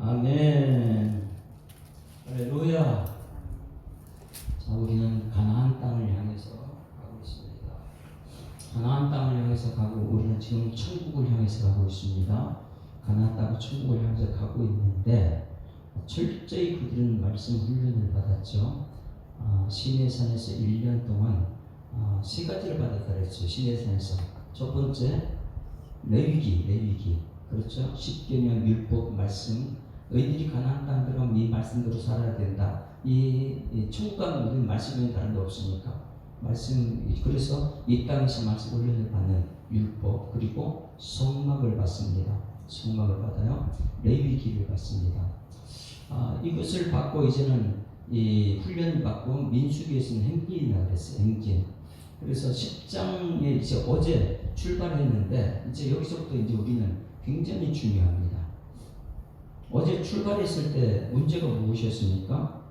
아멘. 할렐루야. 자, 우리는 가나안 땅을 향해서 가고 있습니다. 가나안 땅을 향해서 가고, 우리는 지금 천국을 향해서 가고 있습니다. 가나안 땅 천국을 향해서 가고 있는데, 철저히 그들은 말씀 훈련을 받았죠. 시내산에서 1년 동안 세 가지를 받았다 그랬죠. 시내산에서 첫 번째 레위기, 그렇죠. 십계명, 율법, 말씀. 너희들이 가나안 땅 들어가면 이 말씀대로 살아야 된다. 이 천국 가면 우리는 말씀이 다른 데 없으니까 말씀. 그래서 이 땅에서 말씀 훈련을 받는 율법, 그리고 성막을 받습니다. 성막을 받아요. 레위기를 받습니다. 이것을 받고 이제는 이 훈련을 받고 민수기에서는 행진이라고 그랬어요. 행진. 그래서 10장에 이제 어제 출발했는데, 이제 여기서부터 이제 우리는 굉장히 중요합니다. 어제 출발했을 때 문제가 무엇이었습니까?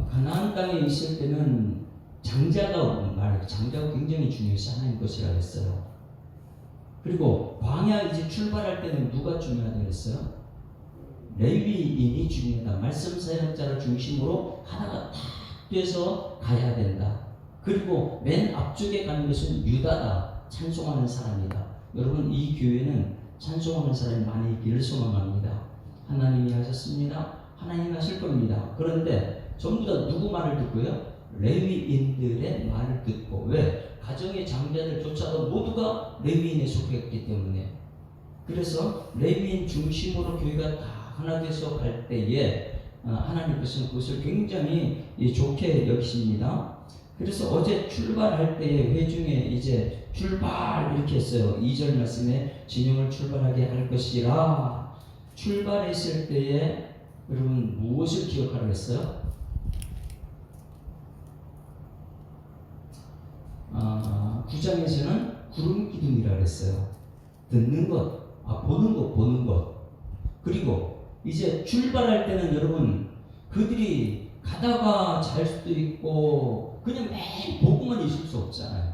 가나안 땅에 있을 때는 장자가 굉장히 중요해서 하나님 것이라고 했어요. 그리고 광야 이제 출발할 때는 누가 중요하다고 했어요? 레위인이 중요하다. 말씀 사역자를 중심으로 하나가 딱 돼서 가야 된다. 그리고 맨 앞쪽에 가는 것은 유다다. 찬송하는 사람이다. 여러분, 이 교회는 찬송하는 사람이 많이 있기를 소망합니다. 하나님이 하셨습니다. 하나님이 하실 겁니다. 그런데 전부 다 누구 말을 듣고요? 레위인들의 말을 듣고. 왜? 가정의 장자들조차도 모두가 레위인에 속했기 때문에. 그래서 레위인 중심으로 교회가 다 하나 돼서 갈 때에 하나님께서는 그것을 굉장히 좋게 여기십니다. 그래서 어제 출발할 때에 회중에 이제 출발 이렇게 했어요. 2절 말씀에 진영을 출발하게 할 것이라. 출발했을 때에 여러분 무엇을 기억하라고 했어요? 9장에서는 구름 기둥이라고 했어요. 듣는 것, 보는 것. 그리고 이제 출발할 때는 여러분, 그들이 가다가 잘 수도 있고 그냥 매일 보고만 있을 수 없잖아요.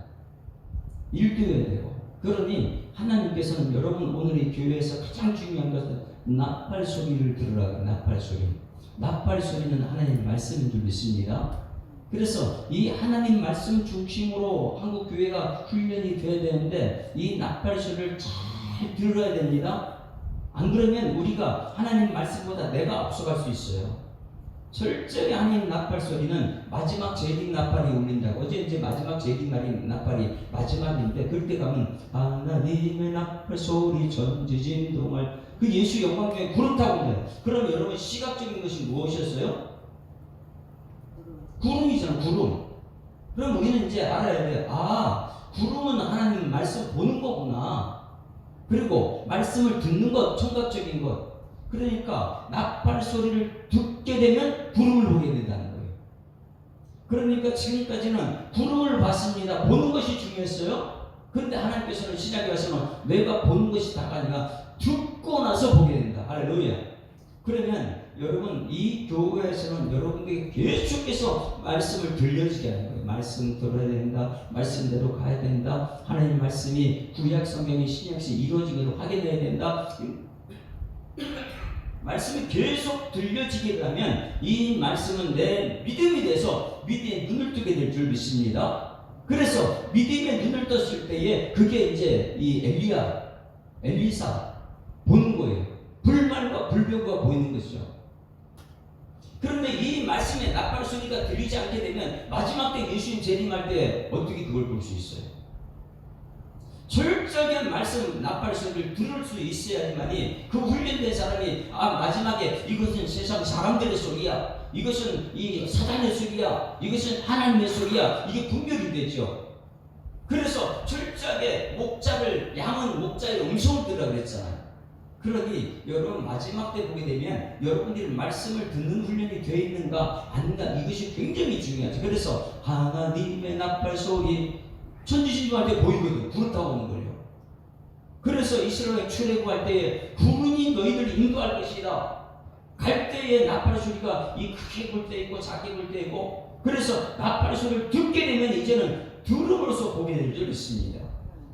일도 해야 되고. 그러니 하나님께서는 여러분, 오늘 이 교회에서 가장 중요한 것은 나팔 소리를 들으라고. 나팔 소리. 나팔 소리는 하나님 말씀인 줄 믿습니다. 그래서 이 하나님 말씀 중심으로 한국 교회가 훈련이 되어야 되는데, 이 나팔 소리를 잘 들어야 됩니다. 안 그러면 우리가 하나님 말씀보다 내가 앞서갈 수 있어요. 철저히 하나님 나팔 소리는 마지막 재림 나팔이 울린다고. 어제 이제 마지막 재림 나팔이 마지막인데, 그때 가면 하나님의 나팔 소리 전지진동할, 그 예수 영광 중에 구름 타고 온대요. 그럼 여러분, 시각적인 것이 무엇이었어요? 구름이잖아, 구름. 그럼 우리는 이제 알아야 돼. 구름은 하나님 말씀 보는 거구나. 그리고 말씀을 듣는 것, 청각적인 것. 그러니까 나팔 소리를 듣게 되면 구름을 보게 된다는 거예요. 그러니까 지금까지는 구름을 봤습니다. 보는 것이 중요했어요. 그런데 하나님께서는 시작에 와서는 내가 보는 것이 다가 아니라 듣고 나서 보게 된다. 할렐루야. 그러면 여러분, 이 교회에서는 여러분에게 계속해서 말씀을 들려주게 하는 거예요. 말씀 들어야 된다. 말씀대로 가야 된다. 하나님 말씀이 구약 성경이 신약시 이루어지도록 확인해야 된다. 말씀이 계속 들려지게 하면 이 말씀은 내 믿음이 돼서 믿음의 눈을 뜨게 될 줄 믿습니다. 그래서 믿음의 눈을 떴을 때에 그게 이제 이 엘리사 보는 거예요. 불말과 불병과 보이는 것이죠. 그런데 이 말씀의 나팔 소리가 들리지 않게 되면 마지막 때 예수님 재림할 때 어떻게 그걸 볼 수 있어요? 철저한 말씀 나팔 소리를 들을 수 있어야지만이 그 훈련된 사람이 마지막에 이것은 세상 사람들의 소리야, 이것은 이 사단의 소리야, 이것은 하나님의 소리야, 이게 분별이 되죠. 그래서 철저하게 양은 목자의 음성을 들으라고 그랬잖아요. 그러니 여러분, 마지막 때 보게 되면 여러분들이 말씀을 듣는 훈련이 되어 있는가 아닌가, 이것이 굉장히 중요하죠. 그래서 하나님의 나팔 소리 천지신주할 때 보이거든. 구름 타고 오는 거예요. 그래서 이스라엘 출애굽할 때에 구름이 너희를 인도할 것이다. 갈 때에 나팔 소리가 이 크게 불 때 있고 작게 불 때 있고, 그래서 나팔 소리를 듣게 되면 이제는 들음으로써 보게 될 줄 믿습니다.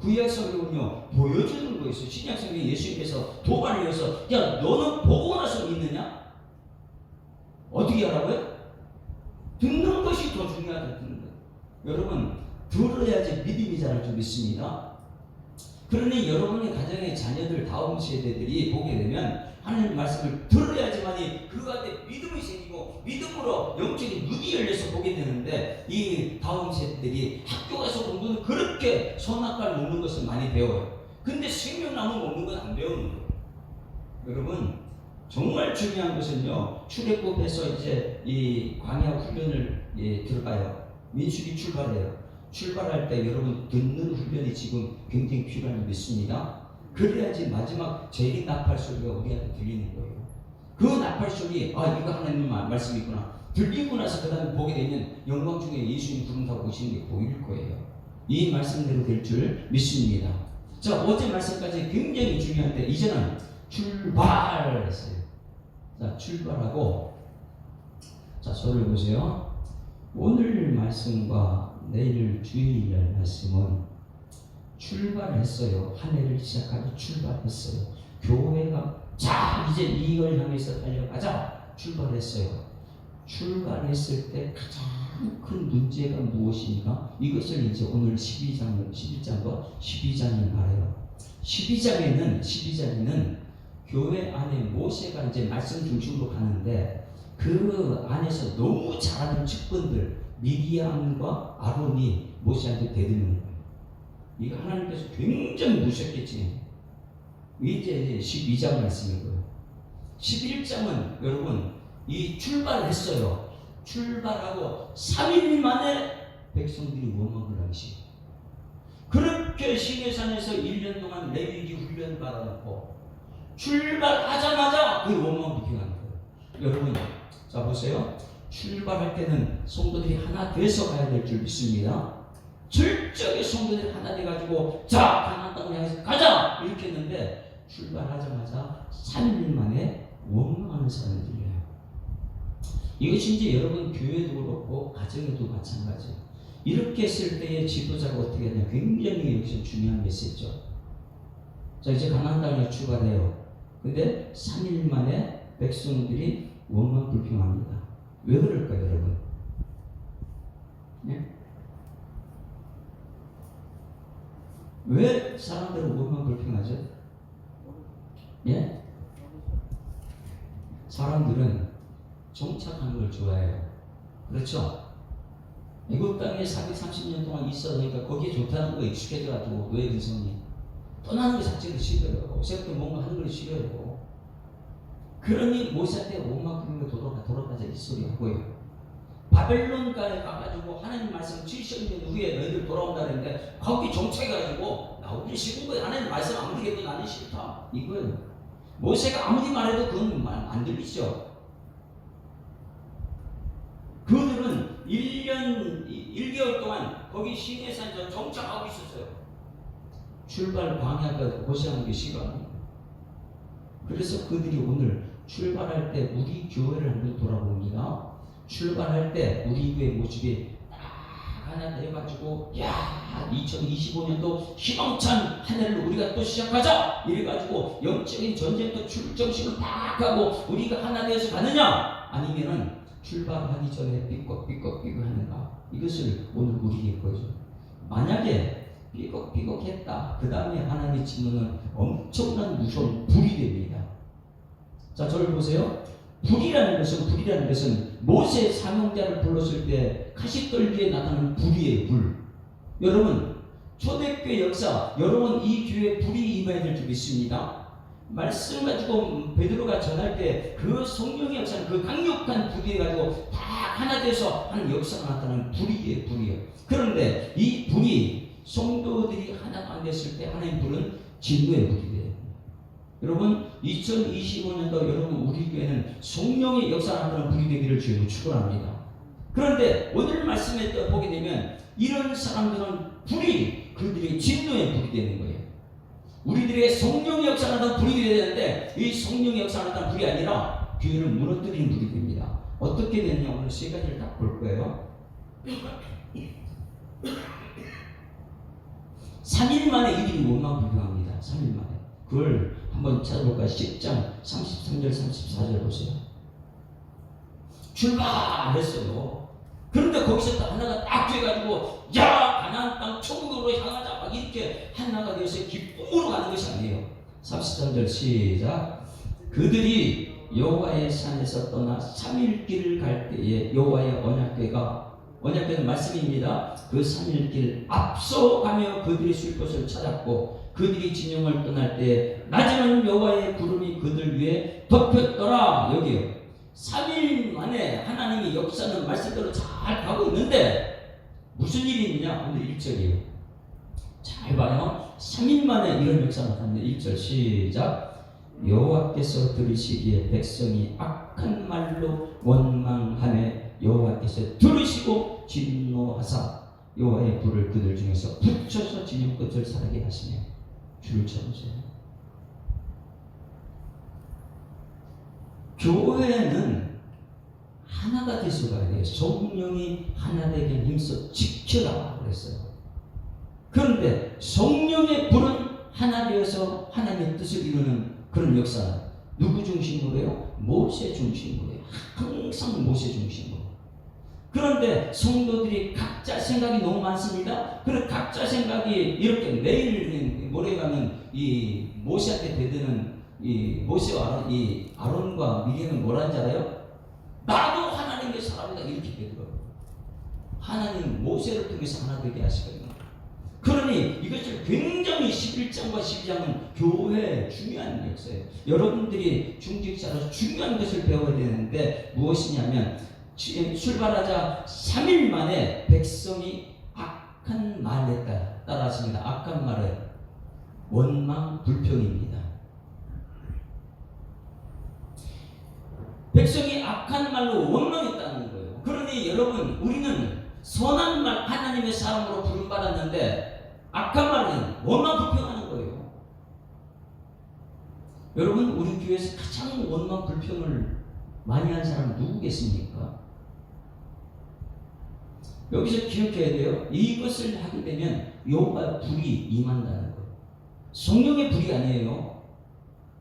구약 성경은요 보여주는 거였어요. 신약 성경 예수님께서 도발을 해서 야 너는 보고 나서 믿느냐? 어떻게 하라고요? 듣는 것이 더 중요하다. 듣는 것. 여러분 들어야지 믿음이 자랄 줄 믿습니다. 그러니 여러분의 가정의 자녀들 다음 세대들이 보게 되면 하나님 말씀을 들어야지만이 그 가운데 믿음이 생기고 믿음으로 영적인 눈이 열려서 보게 되는데 이 다음 세대들이 학교 가서 공부는 그렇게 선악과를 먹는 것을 많이 배워요. 근데 생명나무 먹는 건 안 배우는 거예요. 여러분 정말 중요한 것은요 출애굽해서 이제 이 광야 훈련을 들어가요. 민수기 출발해요. 출발할 때 여러분 듣는 훈련이 지금 굉장히 필요한 줄 믿습니다. 그래야지 마지막 제일 나팔 소리가 우리한테 들리는 거예요. 그 나팔 소리 이거 하나님 말씀이구나 들리고 나서 그 다음에 보게 되면 영광 중에 예수님 부른다고 오시는 게 보일 거예요. 이 말씀대로 될 줄 믿습니다. 자 어제 말씀까지 굉장히 중요한데 이제는 출발했어요. 자 출발하고 자 저를 보세요. 오늘 말씀과 내일 주일날 말씀은 출발했어요. 한 해를 시작하기 출발했어요. 교회가 자 이제 이걸 향해서 달려가자 출발했어요. 출발했을 때 가장 큰 문제가 무엇인가? 이것을 이제 오늘 11장과 12장이 말해요. 12장에는 교회 안에 모세가 이제 말씀 중심으로 가는데 그 안에서 너무 잘하는 측근들 미디안과 아론이 모세한테 대드는 거예요. 이거 하나님께서 굉장히 무섭겠지. 이제 12장 말씀이고요. 11장은 여러분 이 출발했어요. 출발하고 3일 만에 백성들이 원망을 하시. 그렇게 시내산에서 1년 동안 레위기 훈련 받아놓고 출발하자마자 그 원망 비평하는 거예요. 여러분 자 보세요. 출발할 때는 성도들이 하나 돼서 가야 될 줄 믿습니다. 철저하게 성도들이 하나 돼가지고 자 가나안 땅을 향해서 가자 이렇게 했는데 출발하자마자 3일 만에 원망하는 사람들이에요. 이것이 이제 여러분 교회도 그렇고 가정에도 마찬가지예요. 이렇게 했을 때의 지도자가 어떻게 하냐 굉장히 여기서 중요한 메시지죠. 자 이제 가나안 땅에 출발해요. 근데 3일 만에 백성들이 원망 불평합니다. 왜 그럴까요 여러분? 네? 왜 사람들은 원망 불평하죠? 예? 사람들은 정착하는 걸 좋아해요. 그렇죠? 애국 땅에 430년 동안 있어니까 거기에 좋다는 거에 익숙해져가지고 노예 근성이 떠나는 것 자체를 싫어요. 새롭게 뭔가 하는 걸 싫어요. 그러니 모세한테 원망 불평을 돌아가자 이 소리 하고요. 바벨론가에 가가지고 하나님 말씀 70년 후에 너희들 돌아온다는데 거기 정착해가지고 우리 싫은 거야. 하나님 말씀 아무리 해도 나는 싫다 이거예요. 모세가 아무리 말해도 그건 안 들리죠. 그들은 1개월 동안 거기 시내산에서 정착하고 있었어요. 출발 광야가 고생하는 게 싫어요. 그래서 그들이 오늘 출발할 때 우리 교회를 한번 돌아봅니다. 출발할 때 우리 교회 모습이 딱 하나 돼가지고 2025년도 희망찬 한 해를 우리가 또 시작하자 이래가지고 영적인 전쟁도 출정식을 딱 하고 우리가 하나 되어서 가느냐 아니면은 출발하기 전에 삐걱삐걱 하는가 이것을 오늘 우리에게 보여줘. 만약에 삐걱삐걱했다 그 다음에 하나님의 진노는 엄청난 무서운 불이 됩니다. 자 저를 보세요. 불이라는 것은 모세 사명자를 불렀을 때 가시떨기에 나타나는 불이에요. 불. 여러분 초대교회 역사 여러분 이 교회에 불이 임해야 될 줄 믿습니다. 말씀 가지고 베드로가 전할 때 그 성령의 역사는 그 강력한 불이 가지고 다 하나 돼서 하는 역사가 나타나는 불이에요. 그런데 이 불이 성도들이 하나가 안 됐을 때 하나님 불은 진노의 불이 돼요. 여러분 2025년도 여러분 우리 교회는 성령의 역사가 나타나는 불이 되기를 주님으로 축원합니다. 그런데 오늘 말씀에 또 보게 되면 이런 사람들은 불이 그들에게 진노의 불이 되는 거예요. 우리들에게 성령의 역사가 나타나는 불이 되어야 되는데 이 성령의 역사가 나타나는 불이 아니라 교회를 무너뜨리는 불이 됩니다. 어떻게 되느냐 오늘 세 가지를 딱 볼 거예요. 3일 만에 이들이 원망 불평합니다. 3일 만에. 그걸 한번 찾아볼까요? 10장 33절 34절 보세요. 출발했어요. 그런데 거기서 또 하나가 딱 돼가지고 야 가나안 땅 천국으로 향하자 막 이렇게 하나가 되어서 기쁨으로 가는 것이 아니에요. 33절 시작. 그들이 여호와의 산에서 떠나 3일 길을 갈 때에 여호와의 언약궤는 말씀입니다. 그 3일 길 앞서가며 그들이 쉴 곳을 찾았고 그들이 진영을 떠날 때 낮에는 여호와의 구름이 그들 위에 덮였더라. 여기요. 3일 만에 하나님이 역사는 말씀대로 잘 가고 있는데 무슨 일이 있느냐? 오늘 1절이에요. 잘 봐요. 3일 만에 이런 역사가 나타나는데 1절 시작. 여호와께서 들으시기에 백성이 악한 말로 원망하매 여호와께서 들으시고 진노하사 여호와의 불을 그들 중에서 붙여서 진영 끝을 사르게 하시며. 줄을 쳐보세요. 교회는 하나가 되서 가야 돼요. 성령이 하나 되게 힘써 지켜라 그랬어요. 그런데 성령의 불은 하나 되어서 하나님의 뜻을 이루는 그런 역사는 누구 중심으로요? 모세 중심으로요. 항상 모세 중심으로. 그런데 성도들이 각자 생각이 너무 많습니다. 그런 각자 생각이 이렇게 매일 모레 가면 이 모세한테 대드는 이 모세와 이 아론과 미리암은 뭐라는지 알아요? 나도 하나님의 사람이다 이렇게 되더라고요. 하나님 모세를 통해서 하나 되게 하시거든요. 그러니 이것을 굉장히 11장과 12장은 교회의 중요한 역사예요. 여러분들이 중직자로서 중요한 것을 배워야 되는데 무엇이냐면 출발하자 3일 만에 백성이 악한 말을 했다. 따라하십니다. 악한 말은 원망 불평입니다. 백성이 악한 말로 원망했다는 거예요. 그러니 여러분 우리는 선한 말 하나님의 사람으로 부름받았는데 악한 말은 원망 불평하는 거예요. 여러분 우리 교회에서 가장 원망 불평을 많이 한 사람은 누구겠습니까? 여기서 기억해야 돼요. 이것을 하게 되면 여호와의 불이 임한다는 거예요. 성령의 불이 아니에요.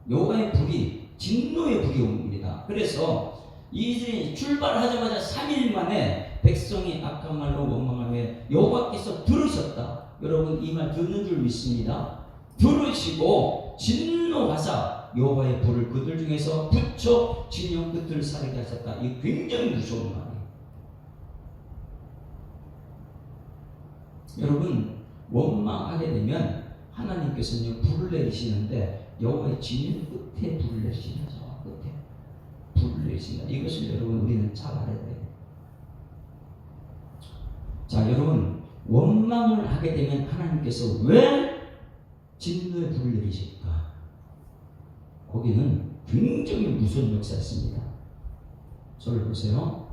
여호와의 불이 진노의 불이 옵니다. 그래서 이들이 출발하자마자 3일 만에 백성이 악한 말로 원망하며 여호와께서 들으셨다. 여러분 이 말 듣는 줄 믿습니다. 들으시고 진노하사 여호와의 불을 그들 중에서 붙여 진영 끝을 사르게 하셨다. 이 굉장히 무서운 말이에요. 여러분 원망하게 되면 하나님께서는 불을 내리시는데 여호와의 진영 끝에 불을 내리시면서 끝에 불을 내리신다. 이것을 여러분 우리는 잘 알아야 돼요. 자 여러분 원망을 하게 되면 하나님께서 왜 진노의 불을 내리실까? 거기는 굉장히 무서운 역사였습니다. 저를 보세요.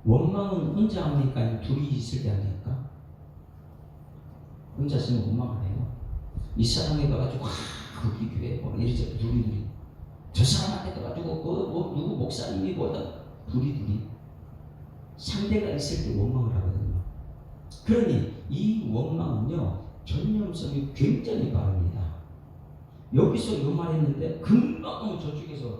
원망은 혼자 합니까? 아니면 둘이 있을 때 합니까? 혼자 있으면 원망을 해요. 이 사람에 가가지고 거기 교회 이리저리 둘이 저 사람한테 가가지고 누구 목사님이 뭐다 둘이 상대가 있을 때 원망을 하거든요. 그러니 이 원망은요 전념성이 굉장히 바릅니다. 여기서 요 말했는데 금방 저쪽에서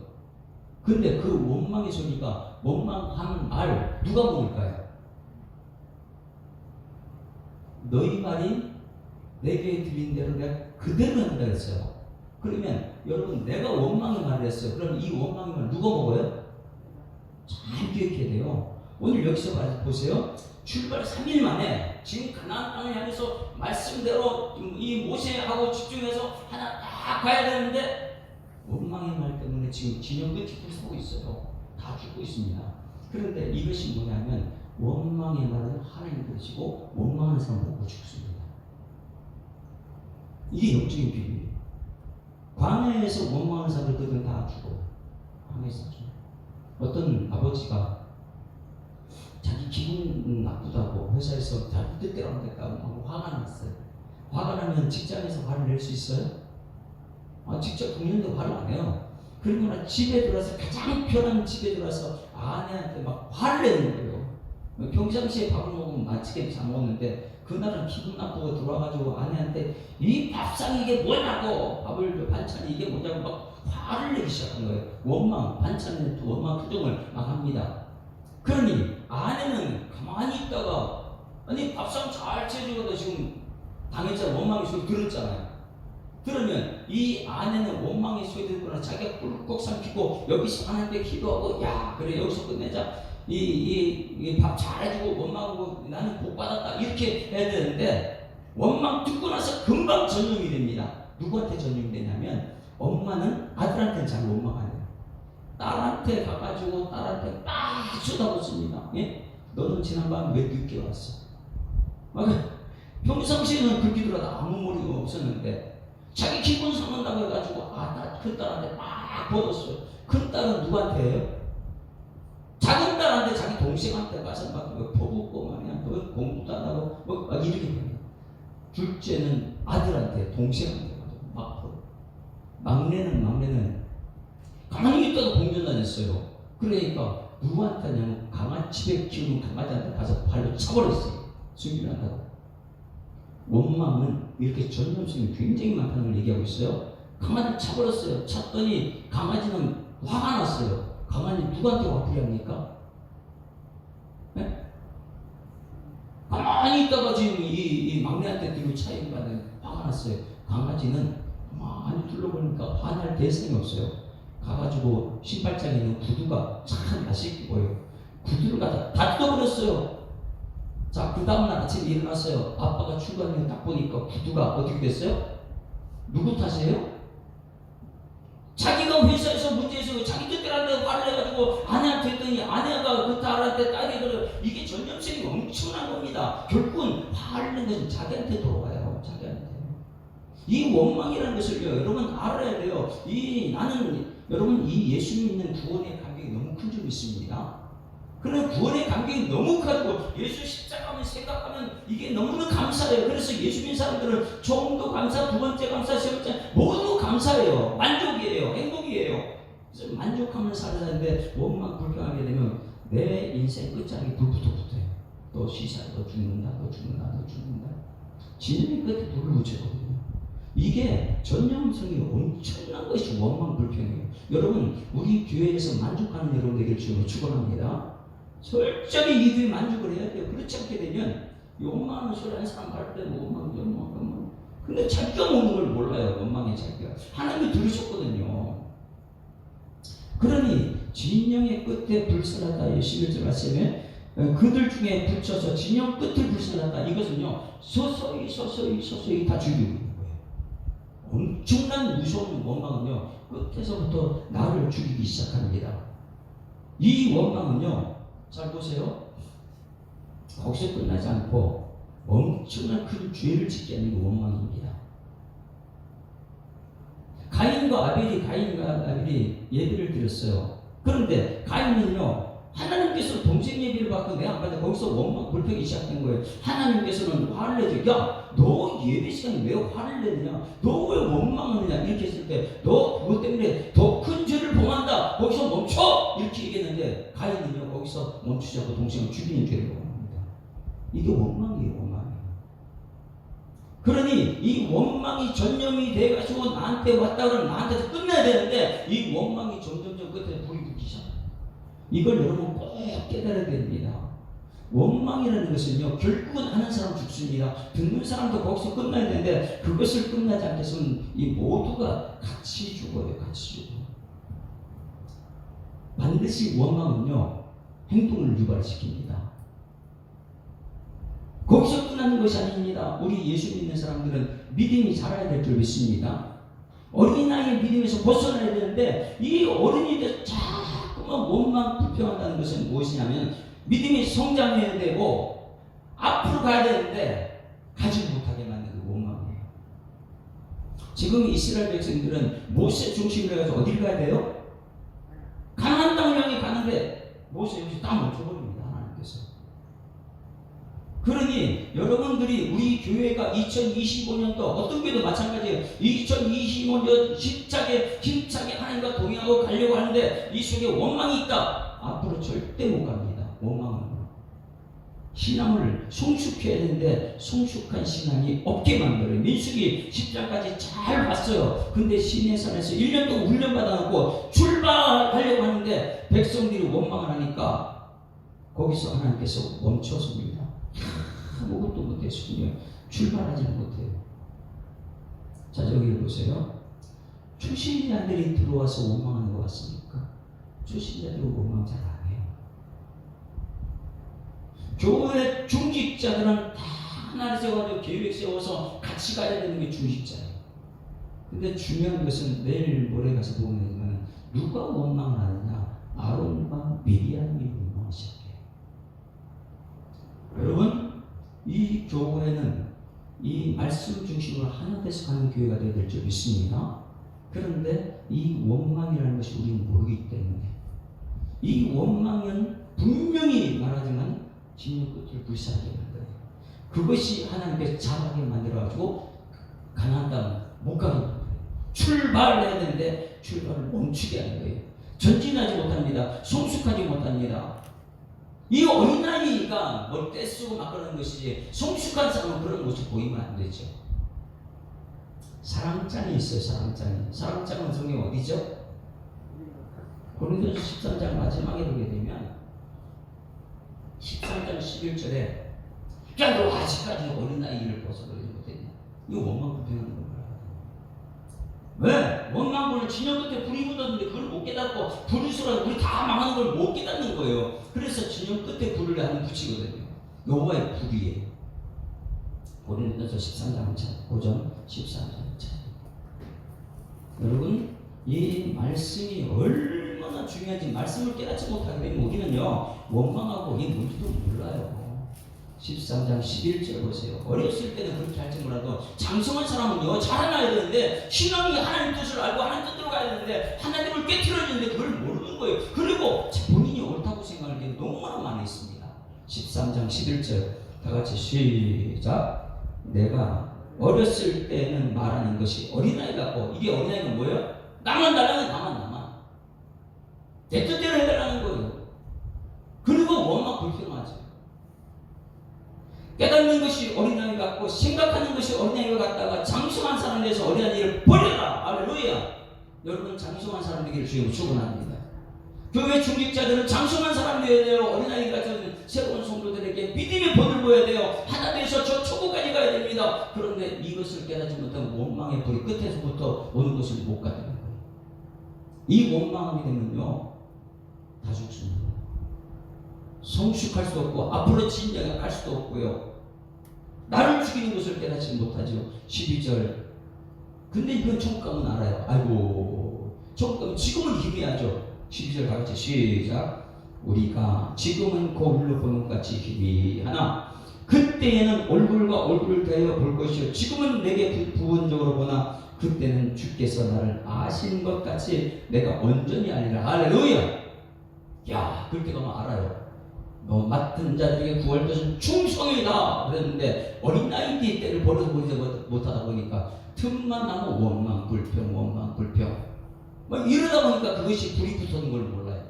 근데 그 원망의 소리가 원망하는 말 누가 먹을까요? 너희 말이 내게 들린 대로 내가 그대로 한다 했어요. 그러면 여러분 내가 원망의 말을 했어요. 그럼 이 원망의 말 누가 먹어요? 잘 기억해야 돼요. 오늘 여기서 보세요. 출발 3일 만에 지금 가나안 땅을 향해서 말씀대로 이 모세하고 집중해서 하나 딱 가야 되는데 원망의 말 때문에 지금 진영 끝이 부서고 있어요. 다 죽고 있습니다. 그런데 이것이 뭐냐면 원망의 말은 하나님 들으시고 원망하는 사람 보고 죽습니다. 이게 영적인 비밀이에요. 광야에서 원망하는 사람들 그들은 다 죽어요. 광야에서 죽어요. 어떤 아버지가 자기 기분 나쁘다고 회사에서 자기 뜻대로 안 됐다고 하고 화가 났어요. 화가 나면 직장에서 화를 낼 수 있어요? 직접 동료인데 화를 안 해요. 그러거나 집에 들어와서 가장 편한 집에 들어와서 아내한테 막 화를 내는 거예요. 평상시에 밥을 먹으면 맛있게 잘 먹는데 그날은 기분 나쁘고 들어와가지고 아내한테 이 밥상이 이게 뭐냐고, 밥을 반찬이 이게 뭐냐고 막 화를 내기 시작한 거예요. 원망, 반찬에 원망 투정을 막 합니다. 그러니 아내는 가만히 있다가, 아니 밥상 잘 채워주고도 지금 당했잖아. 원망의 소리 들었잖아요. 그러면 이 아내는 원망의 소리 듣거나 자기가 꿀꺽 삼키고 여기서 하나님께 기도하고, 야 그래 여기서 끝내자, 이 밥 잘해주고 원망하고 나는 복 받았다 이렇게 해야 되는데, 원망 듣고 나서 금방 전염이 됩니다. 누구한테 전염이 되냐면 엄마는 아들한테는 잘 원망하네요. 딸한테 가가지고 딸한테 딱 쳐다보습니다. 예? 너는 지난밤 왜 늦게 왔어? 평상시에는 그렇게 들어도 아무 머리가 없었는데 자기 기분 상한다고 해가지고 큰 딸한테 막 뻗었어요. 큰 딸은 누구한테 해요? 작은 딸한테, 자기 동생한테 가서 막 퍼붓고 말이야, 너 공부도 안 하고 막 이렇게 해요. 둘째는 아들한테, 동생한테 막 퍼. 막내는 가만히 있다가 공전 다녔어요. 그러니까 누구한테 하냐면 집에 키우는 강아지한테 가서 발로 차버렸어요. 숨기려다고. 원망은 이렇게 전염성이 굉장히 많다는 걸 얘기하고 있어요. 강아지를 차버렸어요. 찼더니 강아지는 화가 났어요. 강아지 누구한테 화풀이 합니까? 네? 가만히 있다가 지금 이 막내한테 뒤로 차이를 받는 화가 났어요. 강아지는 많이 둘러보니까 화날 대상이 없어요. 가가지고 신발장에 있는 구두가 참 맛있게 보여요. 구두를 갖다 다 뜯어버렸어요. 자, 그 다음날 아침에 일어났어요. 아빠가 출근하는 거 딱 보니까 구두가 어떻게 됐어요? 누구 탓이에요? 자기가 회사에서 문제에서 자기 뜻대로 한다고 화를 내가지고 아내한테 했더니 아내가 그 딸한테 딸이 그래. 이게 전염성이 엄청난 겁니다. 결국은 화를 낸 것은 자기한테 돌아와요. 자기한테. 이 원망이라는 것을요, 여러분 알아야 돼요. 여러분 이 예수 믿는 구원의 감격이 너무 큰 점이 있습니다. 그런 구원의 감격이 너무 크고 예수 십자가만 생각하면 이게 너무나 감사해요. 그래서 예수 믿는 사람들은 처음도 감사, 두 번째 감사, 세 번째 모두 감사해요. 만족이에요. 행복이에요. 그래서 만족하면 살아가는데 원망 불평하게 되면 내 인생 끝자락에 불부터 붙어요. 또 시사해, 너 죽는다. 진리 끝에 불을 붙여거든요. 이게 전염성이 엄청난 것이 원망 불평이에요. 여러분 우리 교회에서 만족하는 여러분에게 주님을 축원합니다. 철저히 이 교회에 만족을 해야 돼요. 그렇지 않게 되면 원망하는 소리 하는 사람 갈 때 원망. 근데 자기가 먹는 걸 몰라요. 원망의 자기가. 하나님이 들으셨거든요. 그러니 진영의 끝에 불살랐다. 11절 말씀에 그들 중에 붙여서 진영 끝을 불살랐다. 이것은요 서서히 다 죽이고 있는 거예요. 엄청난 무서운 원망은요 끝에서부터 나를 죽이기 시작합니다. 이 원망은요, 잘 보세요. 거기서 끝나지 않고 엄청난 큰 죄를 짓게 하는 게 원망입니다. 가인과 아벨이 예배를 드렸어요. 그런데 가인은요, 하나님께서 동생 예배를 받고 내가 안 받아. 거기서 원망 불평이 시작된 거예요. 하나님께서는 화를 내죠. 야, 너 예배 시간에 왜 화를 내느냐? 너 왜 원망하느냐? 이렇게 했을 때 너 그것 때문에 더 큰 죄를 범한다. 거기서 멈춰! 이렇게 얘기했는데 가인은요, 거기서 멈추지 않고 동생을 죽이는 죄를 범합니다. 이게 원망이에요. 원망. 그러니 이 원망이 전염이 돼가지고 나한테 왔다 그러면 나한테서 끝내야 되는데 이 원망이 점점점 끝에 불이 붙기 시작합니다. 이걸 여러분 꼭 깨달아야 됩니다. 원망이라는 것은요, 결국은 하는 사람 죽습니다. 듣는 사람도 거기서 끝나야 되는데 그것을 끝나지 않게 해서는 이 모두가 같이 죽어요. 같이 죽어요. 반드시 원망은요, 행동을 유발시킵니다. 거기서 끝나는 것이 아닙니다. 우리 예수 믿는 사람들은 믿음이 자라야 될 줄 믿습니다. 어린아이의 믿음에서 벗어나야 되는데 이 어른이 돼서 자꾸만 원망 불평한다는 것은 무엇이냐면 믿음이 성장해야 되고 앞으로 가야 되는데 가지 못하게 만드는 그 원망이에요. 지금 이스라엘 백성들은 모세 중심으로 해서 어디를 가야 돼요? 가나안 땅을 향해 가는데 모세 여기서 딱 멈춰버립니다. 하나님께서. 그러니 여러분들이 우리 교회가 2025년도 어떤 교회도 마찬가지예요. 2025년 힘차게 하나님과 동행하고 가려고 하는데 이 속에 원망이 있다. 앞으로 절대 못 갑니다. 원망은. 신앙을 성숙해야 되는데 성숙한 신앙이 없게 만들어요. 민수기 10장까지 잘 봤어요. 근데 시내산에서 1년 동안 훈련 받아놓고 출발하려고 하는데 백성들이 원망을 하니까 거기서 하나님께서 멈춰섭니다. 아무것도 못했으면 출발하지 못해요. 자, 저기 보세요. 초신자들이 들어와서 원망하는 것 같습니까? 초신자들은 원망 잘 안 해요. 교회 중직자들은 다 하나를 세워가지고 계획 세워서 같이 가야 되는 게 중직자예요. 근데 중요한 것은 내일 모레 가서 보면 되지만 누가 원망을 하느냐? 아론과 미리암이 원망을 시작해요. 여러분, 이 교회는 이 말씀 중심으로 하나 돼서 가는 교회가 되어야 될 줄 믿습니다. 그런데 이 원망이라는 것이 우리는 모르기 때문에 이 원망은 분명히 말하지만 진영 끝을 불사하게 만들어요. 그것이 하나님께서 자라게 만들어가지고 가나안 땅 못 가게 만들어요. 출발해야 되는데 출발을 멈추게 하는 거예요. 전진하지 못합니다. 성숙하지 못합니다. 이 어린아이가 뭘 떼쓰고 막 그러는 것이지 성숙한 사람은 그런 모습 보이면 안 되죠. 사랑장이 있어요. 사랑장은 성경 어디죠? 고린도서 13장 마지막에 보게 되면 13장 11절에 야, 너 아직까지 어린아이를 벗어버리지 못했냐? 이거 원망 불평하는 거야. 왜? 원망불은 진영 끝에 불이 묻었는데 그걸 못 깨닫고 불이 쏘라고 우리 다 망하는 걸 못 깨닫는 거예요. 그래서 진영 끝에 불을 하는 붙이거든요. 여호와의 불이에요. 고린도서 13장 5절 13장 차. 여러분, 이 말씀이 얼마나 중요한지 말씀을 깨닫지 못하게 되면 우리는요 원망하고 이 뭔지도 몰라요. 13장 11절 보세요. 어렸을 때는 그렇게 할지 몰라도 장성한 사람은요 자라나야 되는데 신앙이 하나님 뜻을 알고 하나님 뜻대로 가야 되는데 하나님을 깨트려지는데 그걸 모르는 거예요. 그리고 본인이 옳다고 생각하는 게 너무나 많이 있습니다. 13장 11절 다 같이 시작. 내가 어렸을 때는 말하는 것이 어린아이 같고, 이게 어린아이가 뭐예요? 나만 달라는 나만 내 뜻대로 해달라는 거예요. 그리고 원망 불평하죠. 깨닫는 것이 어린아이 같고 생각하는 것이 어린아이가 같다가 장성한 사람 돼서 어린아이를 버려라. 할렐루야. 여러분, 장성한 사람 되기를 주님으로 축원합니다. 교회 중직자들은 장성한 사람 되어야 돼요. 어린아이 같은 새로운 성도들에게 믿음의 본을 보여야 돼요. 하나 돼서 저 천국까지 가야 됩니다. 그런데 이것을 깨닫지 못하면 원망의 불이 끝에서부터 오는 것을 못 가는 거예요. 이 원망하게 되면요 다 죽습니다. 성숙할 수 없고 앞으로 진정해 갈 수도 없고요. 나를 죽이는 것을 깨닫지 못하죠. 12절. 근데 이건 천국 가면 알아요. 아이고, 천국 가면 지금은 희미하죠. 12절 다 같이 시작. 우리가 지금은 거울로 보는 것 같이 희미하나 그때에는 얼굴과 얼굴을 대하여 볼 것이요 지금은 내게 부분적으로 보나 그때는 주께서 나를 아신 것 같이 내가 온전히 알리라. 할렐루야. 야, 그렇게 가면 알아요. 너 맡은 자들에게 구할 것은 충성이다 그랬는데 어린아이들이 때를 버려서 보지 못하다 보니까 틈만 나면 원망 불평 막 이러다 보니까 그것이 불이 붙었는 걸 몰라요.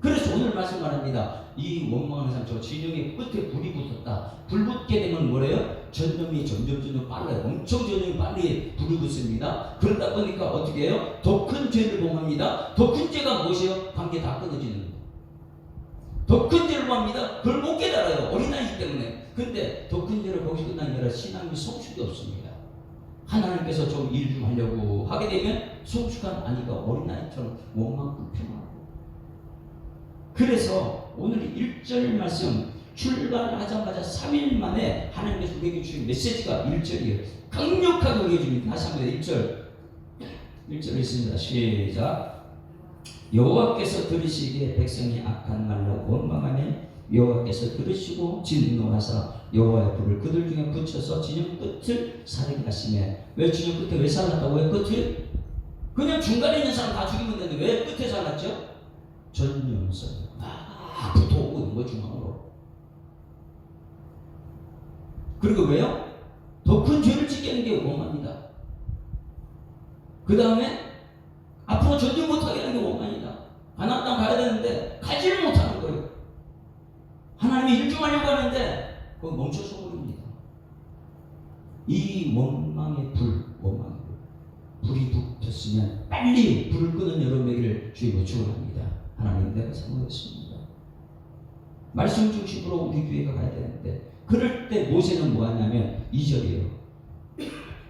그래서 오늘 말씀 말합니다. 이 원망하는 사람, 저 진영의 끝에 불이 붙었다. 불 붙게 되면 뭐래요? 전염이 점점 빨라요. 엄청 전염이 빨리 불이 붙습니다. 그러다 보니까 어떻게 해요? 더 큰 죄를 범합니다. 더 큰 죄가 무엇이에요? 관계 다 끊어지는 거예요. 더 큰 죄를 범합니다. 그걸 못 깨달아요. 어린아이기 때문에. 근데 더 큰 죄를 거기서 끝나는 게 아니라 신앙이 성숙이 없습니다. 하나님께서 좀 일 좀 하려고 하게 되면 성숙한 아이가 어린아이처럼 원망 불평하고. 그래서 오늘 1절 말씀 출발하자마자 3일 만에 하나님께서 우리에게 주신 메시지가 1절이에요. 강력하게 우리에게 줍니다. 다시 한번 1절 있습니다. 시작. 여호와께서 들으시기에 백성이 악한 말로 원망하며 여호와께서 들으시고 진노하사 여호와의 불을 그들 중에 붙여서 진영 끝을 사르게 하시매. 왜 진영 끝에 왜 살랐다고? 왜 끝을? 그냥 중간에 있는 사람 다 죽이면 되는데 왜 끝에 살랐죠? 전염성 붙어오고 있는 거 중앙으로. 그리고 왜요? 더 큰 죄를 짓게 하는 게 원망이다. 그 다음에 앞으로 전쟁 못하게 하는 게 원망이다. 가나안 땅 가야 되는데 가지를 못하는 거예요. 하나님이 일 좀 하려고 하는데 그건 멈춰서 버립니다. 이 원망의 불이 붙었으면 빨리 불을 끄는 여러분에게를 주님으로 축원합니다. 하나님, 내가 잘못했습니다. 말씀 중심으로 우리 교회가 가야 되는데, 그럴 때 모세는 뭐하냐면 2절이에요.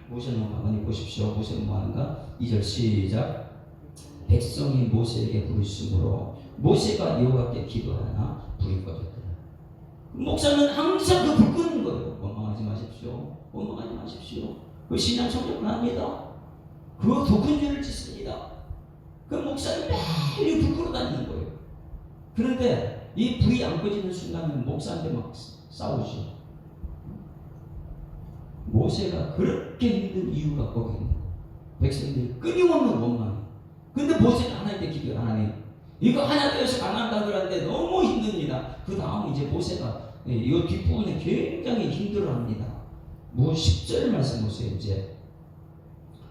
모세는 가만히 보십시오. 모세는 뭐하는가? 2절 시작. 백성이 모세에게 부르심으로 모세가 여호와께 기도하나 불이 꺼졌더라. 목사는 항상 그 불 끄는 거예요. 원망하지 마십시오. 원망하지 마십시오. 그 신앙 성장은 합니다. 그거 더 큰 죄를 짓습니다. 그 목사는 매일 불 끄러 다니는 거예요. 그런데 이 불이 안 꺼지는 순간은 목사한테 막 싸우죠. 모세가 그렇게 힘든 이유가 거기 있는 거예요. 백성들이 끊임없는 원망. 근데 모세는 하나님께 기도해요. 하나님, 이거 하나 되어서 가난하다 그러는데 너무 힘듭니다. 그 다음 이제 모세가 이 뒷부분에 굉장히 힘들어합니다. 10절 말씀 보세요. 이제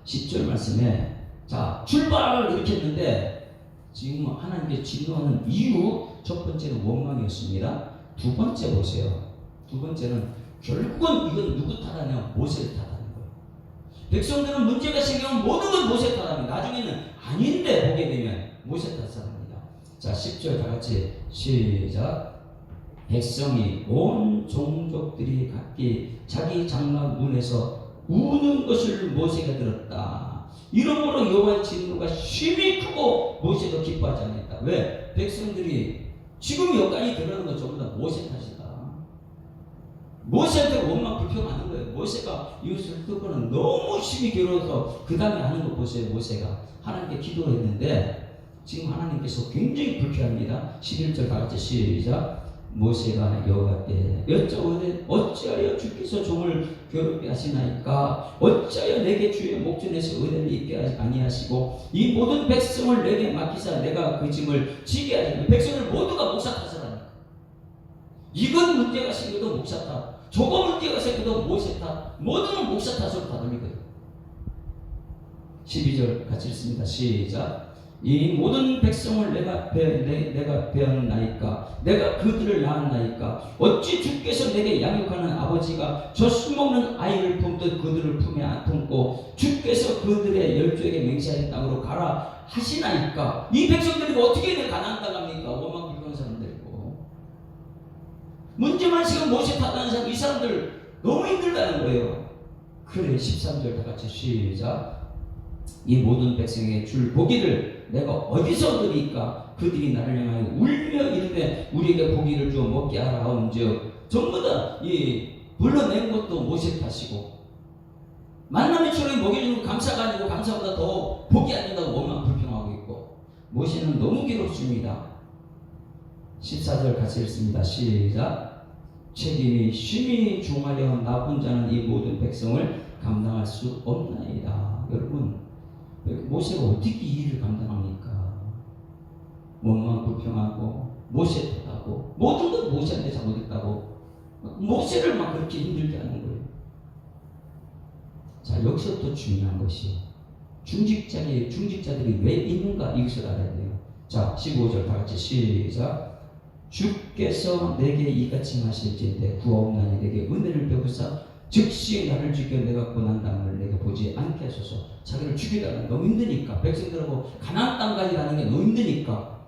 10절 말씀에 자 출발을 이렇게 했는데 지금 하나님께 진노하는 이유, 첫 번째는 원망이었습니다. 두 번째 보세요. 두 번째는 결국은 이건 누구 탓하냐? 모세를 탓하는 거예요. 백성들은 문제가 생기면 모든 건 모세 탓합니다. 나중에는 아닌데 보게 되면 모세 탓합니다. 자 10절 다 같이 시작. 백성이 온 종족들이 각기 자기 장막 문에서 우는 것을 모세가 들었다. 이러므로 여호와의 진노가 심히 크고 모세도 기뻐하지 않았다. 왜? 백성들이 지금 여기까지 들어가는 건 전부 다 모세 탓이다. 모세한테 원망 불평하는 거예요. 모세가 이웃을 듣고는 너무 심히 괴로워서 그 다음에 하는 거 보세요. 모세가 하나님께 기도를 했는데 지금 하나님께서 굉장히 불쾌합니다. 11절 다 같이 시작. 모세가 여호와께 여짜오되 어찌하여 주께서 종을 괴롭게 하시나이까? 어찌하여 내게 주의 목전에서 은혜를 입게 아니하시고 이 모든 백성을 내게 맡기사 내가 그 짐을 지게 하시니 백성을 모두가 목사 탓을 하니까. 이건 문제가 생겨도 목사 탓, 저거 문제가 생겨도 모세 탓, 모든 목사 탓으로 다 돌리거든요. 12절 같이 읽습니다. 시작. 이 모든 백성을 내가 배웠나이까? 내가 그들을 낳았나이까? 어찌 주께서 내게 양육하는 아버지가 젖술 먹는 아이를 품듯 그들을 품에 안 품고 주께서 그들의 열조에게 맹세하는 땅으로 가라 하시나이까? 이 백성들이 어떻게 가나안 땅 갑니까? 원망 불평한 사람들이고 문제만 지금 모세 탓하는 사람, 이 사람들 너무 힘들다는 거예요. 그래 13절 다 같이 시작. 이 모든 백성에게 줄 고기를 내가 어디서 얻으리까? 그들이 나를 향하여 울며 이르되 우리에게 고기를 주어 먹게 하라 하온즉 전부 다 이 불러낸 것도 모세 탓이고 만남의 초를 먹여주는 감사가 아니고 감사보다 더 복이 안 된다고 원망 불평하고 있고 모세는 너무 괴롭습니다. 14절 같이 읽습니다. 시작. 책임이 심히 중하여 나쁜 자는 이 모든 백성을 감당할 수 없나이다. 여러분, 모세가 어떻게 이 일을 감당합니까? 원망 불평하고 모세 탓하고 모든 것 모세한테 잘못했다고 모세를 막 그렇게 힘들게 하는 거예요. 자, 여기서 또 중요한 것이 중직자들이 왜 있는가 이것을 알아야 돼요. 자 15절 다 같이 시작. 주께서 내게 이같이 하실지인데 구하옵나니 내게 은혜를 베푸사 즉시 나를 죽여 내가 고난 땅을 내가 보지 않게 하소서. 자기를 죽이다가 너무 힘드니까, 백성들하고 가나안 땅까지 가는 게 너무 힘드니까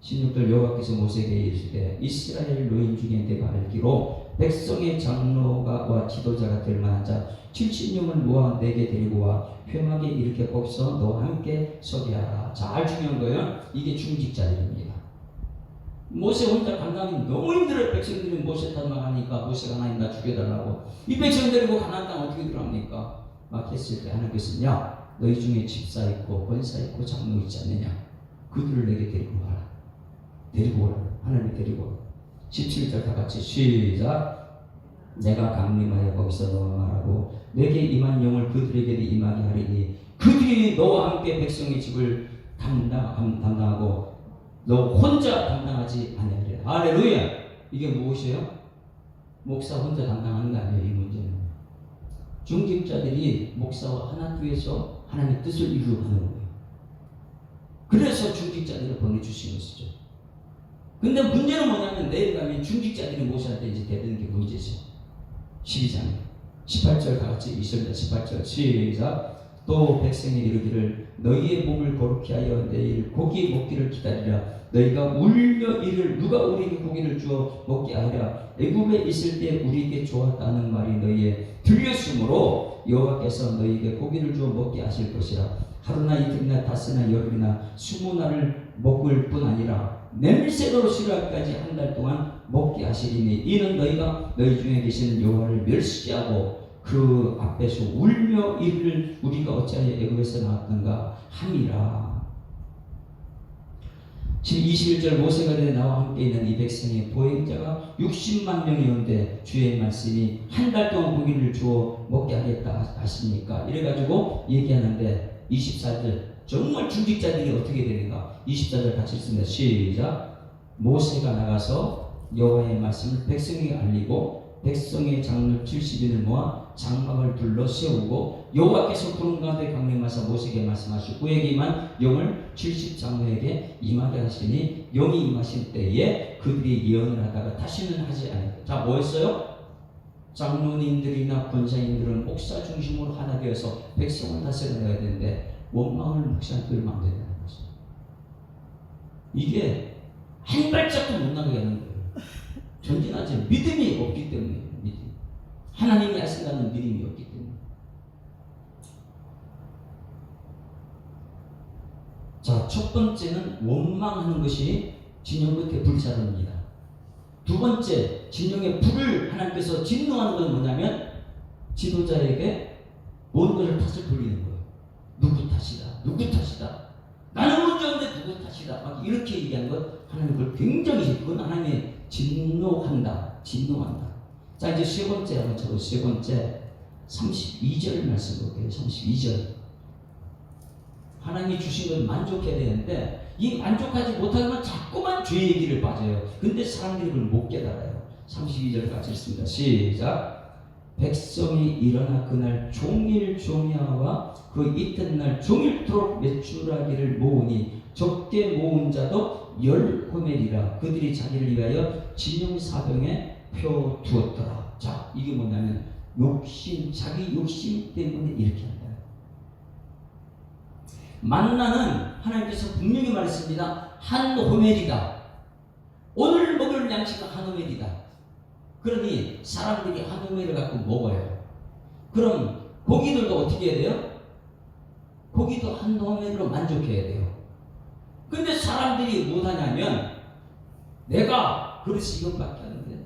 16절 여호와께서 모세에게 이르시되 이스라엘 노인 중에 내가 알기로 백성의 장로가 지도자가 될 만한 자 70명을 모아 내게 데리고 와 회막에 이렇게 거기서 너와 함께 서게 하라. 잘 중요한 거예요. 이게 중직자들입니다. 모세 혼자 감당이 너무 힘들어요. 백성들이 모세 탓만 하니까 모세가 하나님 나 죽여달라고. 이 백성 데리고 가나안 땅 어떻게 들어갑니까? 막 했을 때 하나님께서 야 너희 중에 집사 있고 권사 있고 장로 있지 않느냐? 그들을 내게 데리고 와라. 데리고 오라. 하나님 데리고 오라. 17절 다 같이 시작. 내가 강림하여 거기서 너와 말하고 내게 임한 영을 그들에게도 임하게 하리니 그들이 너와 함께 백성의 집을 담당하고 너 혼자 담당하지 아니하리라. 할렐루야. 이게 무엇이에요? 목사 혼자 담당하는 게 아니에요. 이 문제는 중직자들이 목사와 하나 되어서 하나님의 뜻을 이루어 가는 거예요. 그래서 중직자들을 보내주신 것이죠. 근데 문제는 뭐냐면 내일 가면 중직자들이 모세한테 이제 대드는 게 문제죠. 12장 18절 다 같이 읽습니다. 18절 시작. 또 백성이 이르기를 너희의 몸을 거룩히 하여 내일 고기 먹기를 기다리라. 너희가 울며 이를 누가 우리에게 고기를 주어 먹게 하랴. 애굽에 있을 때 우리에게 좋았다는 말이 너희에 들렸으므로 여호와께서 너희에게 고기를 주어 먹게 하실 것이라. 하루나 이틀이나 닷새나 열흘이나 20날을 먹을 뿐 아니라 냄새로 싫어하기까지 한 달 동안 먹게 하시리니 이는 너희가 너희 중에 계시는 여호와를 멸시하고 그 앞에서 울며 이르를 우리가 어찌하여 애굽에서 나왔던가 함이라. 지금 21절 모세가 나와 함께 있는 이 백성의 보행자가 60만 명이었는데 주의 말씀이 한 달 동안 고기를 주어 먹게 하겠다 하시니까 이래가지고 얘기하는데 24절 정말 중직자들이 어떻게 되는가. 24절 같이 읽습니다. 시작. 모세가 나가서 여호와의 말씀을 백성에게 알리고 백성의 장로 70인을 모아 장막을 둘러 세우고 여호와께서 구름 가운데 강림하사 모세에게 말씀하시고 그에게 임한 영을 70장로에게 임하게 하시니 영이 임하실 때에 그들이 예언을 하다가 다시는 하지 않았다. 자, 뭐였어요? 장로님들이나 권사님들은 목사 중심으로 하나 되어서 백성을 다스려야 되는데 원망을 목사님들 마음에 된다는 거죠. 이게 한 발짝도 못 나가게 하는 거예요. 전진하지 믿음이 없기 때문에. 믿음. 하나님이 하신다는 믿음이 없기 때문에. 자, 첫 번째는 원망하는 것이 진영 끝에 불사릅니다. 두 번째, 진영의 불을 하나님께서 진노하는 건 뭐냐면 지도자에게 모든 것을 탓을 돌리는 거예요. 누구 탓이다. 누구 탓이다. 나는 문제 없는데 누구 탓이다. 막 이렇게 얘기하는 것 하나님 그걸 굉장히 그건 하나님의 진노한다. 진노한다. 자, 이제 세 번째 한번 쳐보세요. 세 번째 32절 말씀 볼게요. 32절. 하나님이 주신 걸 만족해야 되는데 이 만족하지 못하면 자꾸만 죄 얘기를 빠져요. 근데 사람들이 그걸 못 깨달아요. 32절 같이 읽습니다. 시작. 백성이 일어나 그날 종일 종야와 그 이튿날 종일토록 메추라기를 모으니 적게 모은 자도 10호멜이라. 그들이 자기를 위하여 진용사병에 표 두었더라. 자, 이게 뭐냐면 욕심, 자기 욕심 때문에 이렇게 한다. 만나는 하나님께서 분명히 말했습니다. 한 호멜이다. 오늘 먹을 양식은 한 호멜이다. 그러니 사람들이 한 호멜을 갖고 먹어요. 그럼 고기들도 어떻게 해야 돼요? 고기도 한 호멜로 만족해야 돼요. 근데 사람들이 못하냐면 내가 그릇이 이것밖에 하는데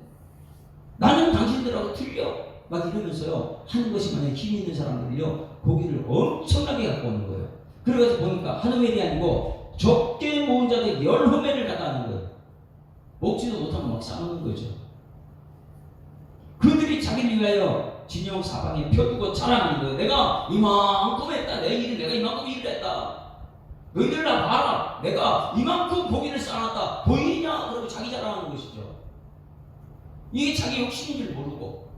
나는 당신들하고 틀려 막 이러면서요 하는 것이 만약에 힘 있는 사람들이요 고기를 엄청나게 갖고 오는 거예요. 그래가지고 보니까 한 호멜이 아니고 적게 모은 자들 10호멜을 갖다 하는 거예요. 먹지도 못하면 막 싸우는 거죠. 그들이 자기를 위하여 진영 사방에 펴두고 자랑하는 거예요. 내가 이만큼 했다. 내 일은 내가 이만큼 일을 했다. 너희들 나 봐라. 내가 이만큼 고기를 쌓아놨다. 보이냐? 그러고 자기 자랑하는 것이죠. 이게 자기 욕심인 줄 모르고.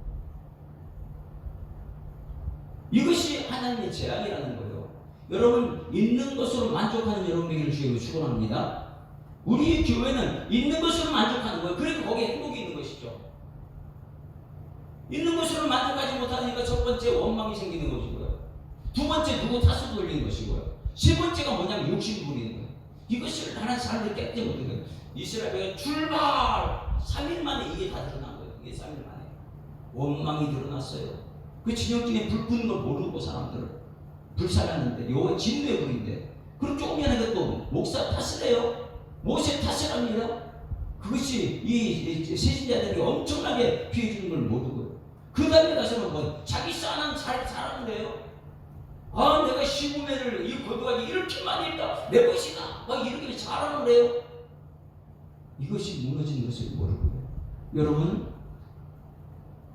이것이 하나님의 재앙이라는 거예요. 여러분 있는 것으로 만족하는 여러분 되기를 주님으로 축원합니다. 우리 교회는 있는 것으로 만족하는 거예요. 그래도 거기에 행복이 있는 것이죠. 있는 것으로 만족하지 못하니까 첫 번째 원망이 생기는 것이고요. 두 번째 누구 탓을 돌리는 것이고요. 세 번째가 뭐냐면 욕심 부리는 거예요. 이것을 다른 사람들이 깨닫지 못한 거예요. 이스라엘의 출발 3일 만에 이게 다 드러난 거예요. 이게 3일 만에 원망이 드러났어요. 그 진영중에 불 끄는 걸 모르고 사람들을 불살랐는데 여호와의 진노의 불인데 그럼 조금 전에 또 목사 탓을 해요. 모세 탓을 합니다. 그것이 이 세신자들이 엄청나게 피해 주는 걸 모르고요. 그 다음에 가서는 뭐 자기 쌓아놓은 사람을 해요. 아, 내가 15매를 이 거두가지 이렇게 많이 했다. 내 것이다. 막 이렇게 자랑을 해요. 이것이 무너진 것을 모르고요. 여러분,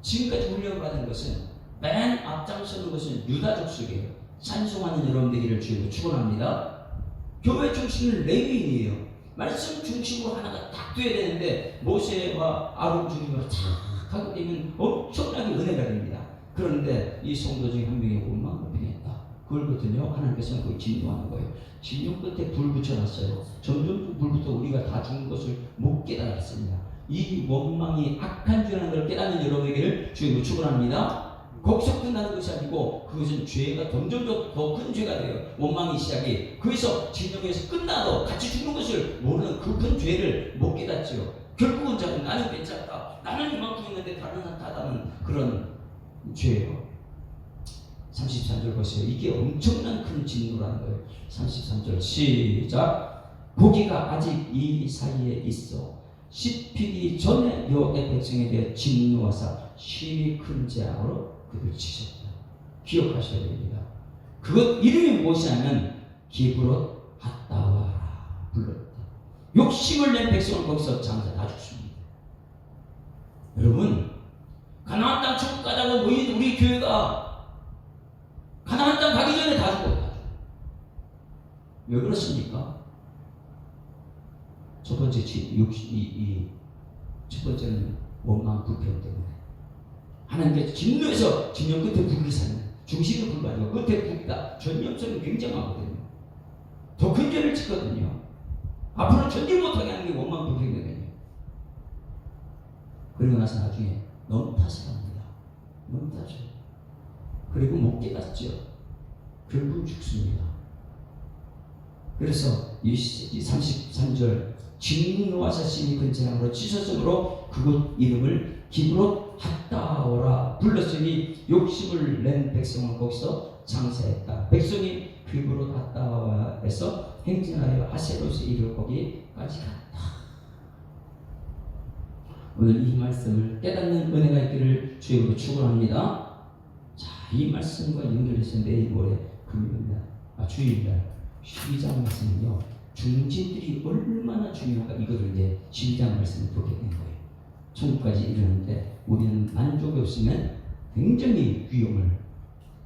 지금까지 훈련받은 것은 맨 앞장서는 것은 유다족 속이에요. 찬송하는 여러분 되기를 주님으로 축원합니다. 교회 중심은 레위인이에요. 말씀 중심으로 하나가 딱 돼야 되는데 모세와 아론 중심으로 탁 하게 되면 엄청나게 은혜가 됩니다. 그런데 이 성도 중에 한 명이 원망을 표현했다. 그걸거든요. 하나님께서는 그걸 진노하는 거예요. 진노 끝에 불 붙여놨어요. 점점 불부터 우리가 다 죽은 것을 못 깨달았습니다. 이 원망이 악한 죄라는 걸 깨닫는 여러분에게를 주님으로 축원합니다. 거기서 끝나는 것이 아니고 그것은 죄가 점점 더 큰 죄가 돼요. 원망이 시작이. 거기서 진영에서 끝나도 같이 죽는 것을 모르는 그 큰 죄를 못 깨닫지요. 결국은 자는 나는 괜찮다. 나는 이만큼 있는데 다른 사람 다다는 그런 죄예요. 33절 보세요. 이게 엄청난 큰 진노라는 거예요. 33절 시작. 고기가 아직 이 사이에 있어 씹히기 전에 여호와의 백성에 대해 진노하사 심히 큰 재앙으로 그들 치셨다. 기억하셔야 됩니다. 그것 이름이 무엇이냐면 기브롯 핫다와라 불렀다. 욕심을 낸 백성은 거기서 장사 다 죽습니다. 여러분, 가나안 땅 천국 가자고 우리 교회가 가나안 땅 가기 전에 다 죽었다. 왜 그렇습니까? 첫 번째 첫 번째는 원망 불평 때문에 하나님께서 진노해서 진영 끝에 불을 샀는 중심을 불 가지고 끝에 불이다. 전염성이 굉장하거든요. 더 큰 죄를 짓거든요. 앞으로 전진 못하게 하는 게 원망 불평이거든요. 그리고 나서 나중에 너무 탓을 합니다. 너무 탓을. 그리고 못 깨닫죠. 결국 죽습니다. 그래서 이 33절 진노하사 심히 큰 재앙으로 치셨으므로 그곳 이름을 기브롯 핫다오라 불렀으니 욕심을 낸 백성은 거기서 장사했다. 백성이 기브롯 핫다오라에서 행진하여 하세롯에 이르러 거기까지 갔다. 오늘 이 말씀을 깨닫는 은혜가 있기를 주님으로 축원합니다. 자, 이 말씀과 연결해서 내일 모레 금요일날, 주일날 12장 말씀은요, 중진들이 얼마나 중요한가 이거를 이제 12장 말씀을 보게 된 거예요. 천국까지 이르는데 우리는 만족이 없으면 굉장히 위험을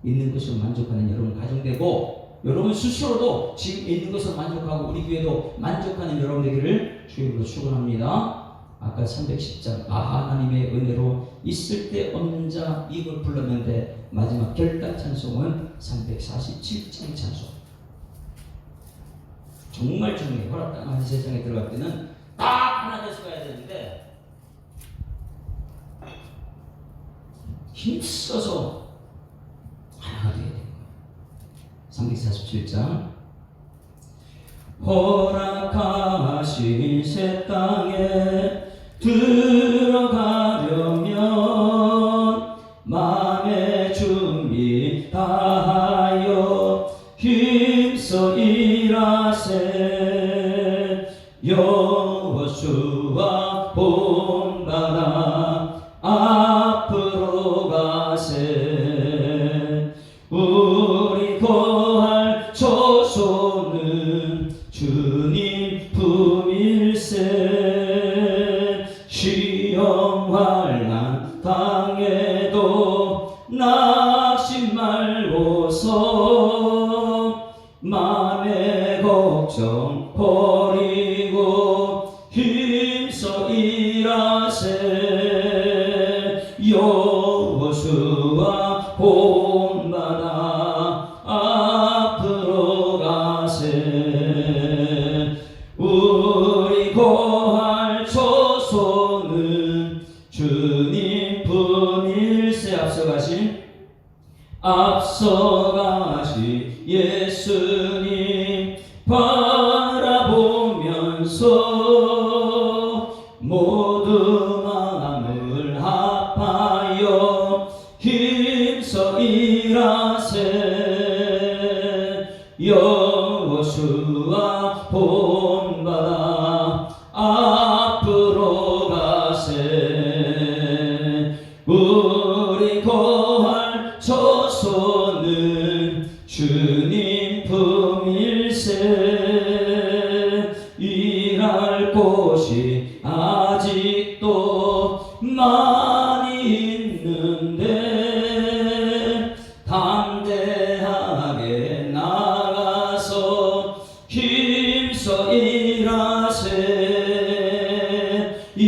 있는 것으로 만족하는 여러분 가정되고 여러분 스스로도 지금 있는 것으로 만족하고 우리 교회도 만족하는 여러분 되기를 주님으로 축원합니다. 아까 310장 하나님의 은혜로 있을 때 없는 자 이걸 불렀는데 마지막 결단 찬송은 347장 찬송. 정말 중요해. 허락당한 세상에 들어갈 때는 딱 하나 돼서 가야 되는데 힘써서 하나가 되어야 되는 거예요. 347장 허락하신 새 땅에 들어가려면 마음의 준비 다하여 힘써 일하세. 여호수아 본받아 앞으로 가세. 우리 거할 조소는 주님 품일세. 시험 환난 당해도 낙심 말고서 마음의 걱정 버리고 힘써 일하세. 여호수아 본받아 앞으로 가세. 우리 거할 조소는 주님 분일세. 앞서가신 예수님 바라보면서 모든 마음을 합하여 힘써 일하세. 여호수아 본받아 앞으로 가세. 우리 거할 조소는 주님 품일세. 일할 곳이 아직도 많이 있는데 담대하게 나가서 힘써 일하세.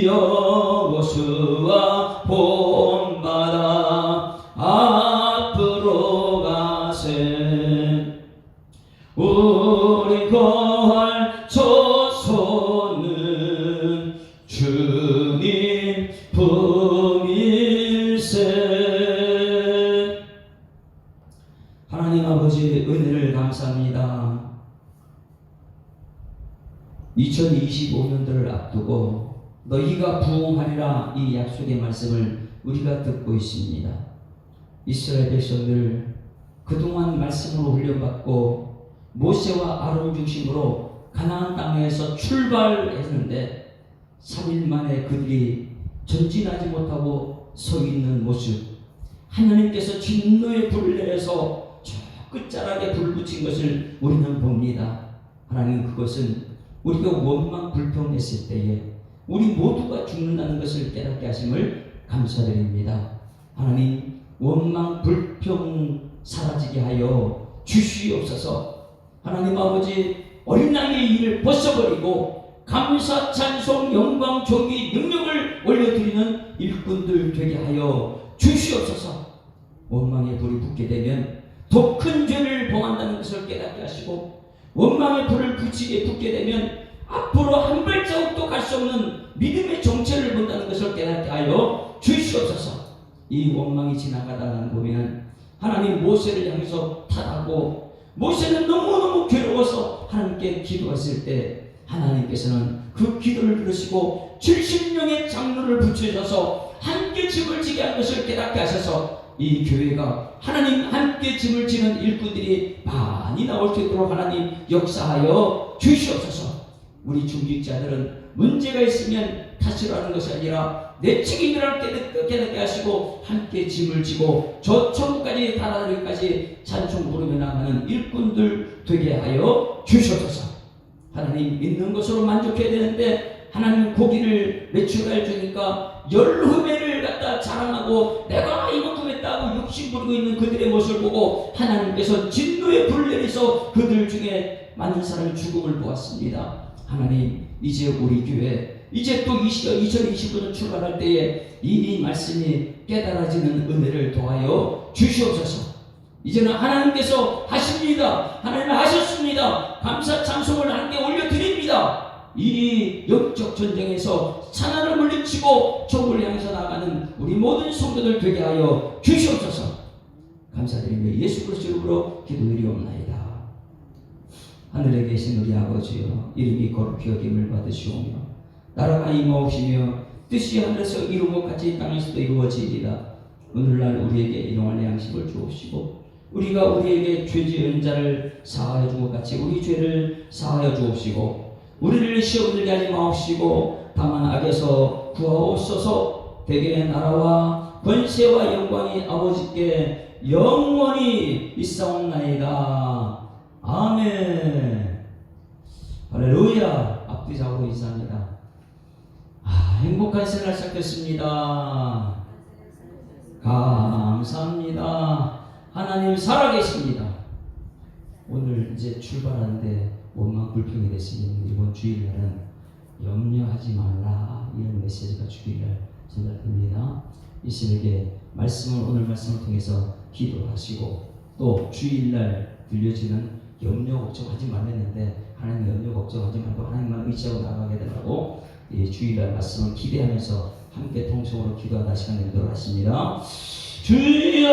여호수아 본받아 앞으로 가세. 우리 거할 조소는 25년들을 앞두고 너희가 부흥하리라 이 약속의 말씀을 우리가 듣고 있습니다. 이스라엘 백성들 그동안 말씀으로 훈련받고 모세와 아론 중심으로 가나안 땅에서 출발했는데 3일 만에 그들이 전진하지 못하고 서 있는 모습, 하나님께서 진노의 불을 내려서 저 끝자락에 불 붙인 것을 우리는 봅니다. 하나님, 그것은 우리가 원망 불평했을 때에 우리 모두가 죽는다는 것을 깨닫게 하심을 감사드립니다. 하나님, 원망 불평 사라지게 하여 주시옵소서. 하나님 아버지, 어린 나이의 일을 벗어버리고 감사, 찬송, 영광, 존귀, 능력을 올려드리는 일꾼들 되게 하여 주시옵소서. 원망의 불이 붙게 되면 더 큰 죄를 범한다는 것을 깨닫게 하시고, 원망의 불을 붙게 되면 앞으로 한 발자국도 갈 수 없는 믿음의 정체를 본다는 것을 깨닫게 하여 주시옵소서. 이 원망이 지나가다가 보면 하나님 모세를 향해서 타라고, 모세는 너무너무 괴로워서 하나님께 기도했을 때 하나님께서는 그 기도를 들으시고 70명의 장로를 붙여줘서 함께 짐을 지게 한 것을 깨닫게 하셔서 이 교회가 하나님 함께 짐을 지는 일꾼들이 많이 나올 수 있도록 하나님 역사하여 주시옵소서. 우리 중직자들은 문제가 있으면 탓을 하는 것이 아니라 내 책임이라는 깨닫게 하시고 함께 짐을 지고 저 천국까지 달아나기까지 찬송 부르며 나가는 일꾼들 되게 하여 주시옵소서. 하나님, 있는 것으로 만족해야 되는데 하나님 고기를 매출할 주니까 열후배를 갖다 자랑하고 내가 이만큼 했다고 욕심 부리고 있는 그들의 모습을 보고 하나님께서 진노의 불 내리서 그들 중에 많은 사람이 죽음을 보았습니다. 하나님, 이제 우리 교회 이제 또 2025년 출발할 때에 이 말씀이 깨달아지는 은혜를 더하여 주시옵소서. 이제는 하나님께서 하십니다. 하나님 하셨습니다. 감사 찬송을 함께 올려드립니다. 이 영적 전쟁에서 사난을 물리치고 적을 향해서 나가는 우리 모든 성도들 되게 하여 주시옵소서. 감사드리며 예수 그리스도 이름으로 기도드리옵나이다. 하늘에 계신 우리 아버지여, 이름이 거룩히 여김을 받으시오며 나라가 임하옵시며 뜻이 하늘에서 이루고 같이 땅에서도 이루어지리이다. 오늘날 우리에게 일용할 양식을 주옵시고 우리가 우리에게 죄 지은 자를 사하여 준 것 같이 우리 죄를 사하여 주옵시고 우리를 시험에 들게 하지 마옵시고 다만 악에서 구하옵소서. 대개의 나라와 권세와 영광이 아버지께 영원히 있사옵나이다. 아멘. 할렐루야. 앞뒤 좌우로 인사합니다. 행복한 생활 시작됐습니다. 감사합니다. 하나님 살아계십니다. 오늘 이제 출발하는데 원망 불평이 됐으니 이번 주일날은 염려하지 말라, 이런 메시지가 주일날 전달됩니다. 이 시에게 말씀을, 오늘 말씀을 통해서 기도하시고 또 주일날 들려지는 염려 걱정하지 말랬는데 하나님 염려 걱정하지 말고 하나님만 의지하고 나가게 되라고 이 주일날 말씀을 기대하면서 함께 통성으로 기도하다 시간 내도록 하십니다. 주여,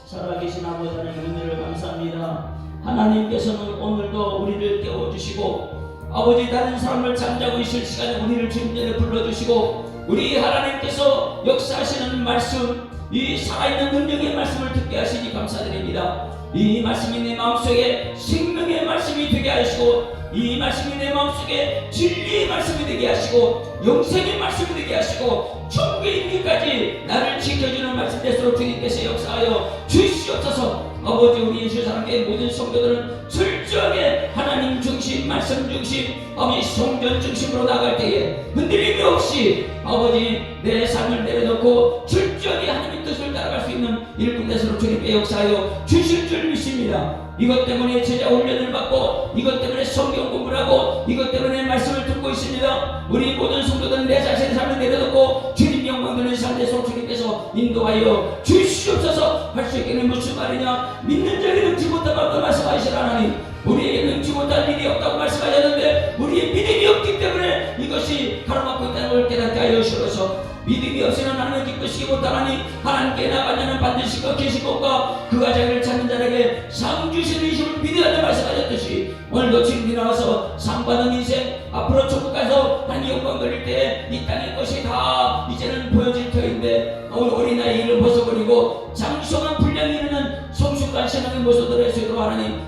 살아계신 아버지 하나님 은혜를 감사합니다. 하나님께서는 오늘도 우리를 깨워주시고 아버지 다른 사람을 잠자고 있을 시간에 우리를 주님 전에 불러주시고 우리 하나님께서 역사하시는 말씀, 이 살아있는 능력의 말씀을 듣게 하시니 감사드립니다. 이 말씀이 내 마음속에 생명의 말씀이 되게 하시고 이 말씀이 내 마음속에 진리의 말씀이 되게 하시고 영생의 말씀이 되게 하시고 천국의 임기까지 나를 지켜주는 말씀 되도록 주님께서 역사하여 주시옵소서. 아버지, 우리 예수사랑의 모든 성도들은 철저하게 하나님 중심, 말씀 중심, 아버지 성전 중심으로 나갈 때에 흔들림이 없이 아버지 내 삶을 내려놓고 철저하게 하나님 뜻을 따라갈 수 있는 일꾼 되도록 주님께 역사하여 주실 줄 믿습니다. 이것 때문에 제자 훈련을 받고 이것 때문에 성경 공부를 하고 이것 때문에 말씀을 듣고 있습니다. 우리 모든 성도들은 내 자신의 삶을 내려놓고 주님 영광 드리는 삶 되도록 주님께서 인도하여 주시옵소서. 할 수 있기는 무슨 말이냐, 믿는 자에게 능치 못하다고 말씀하시라. 하나님, 우리에게 능치 못할 일이 없다고 말씀하셨는데 우리의 믿음이 없기 때문에 이것이 가로막고 있다는 걸 깨닫게 하여 주셔서 믿음이 없이는 하나님을 기쁘시기 못하나니 하나님께 나간 자는 반드시 계신 것과 그가 자기를 찾는 자에게 상 주시는 이심을 믿으라는 말씀하셨듯이 오늘도 주님이 나와서 상받은 인생, 앞으로 천국 가서 하나님 영광 돌릴 때 이 땅의 것이 다 이제는 보여질 터인데 어린아이 일을 벗어버리고 장성한 분량이 이르는 성숙한 신앙의 모습을 할 수 있도록 하나님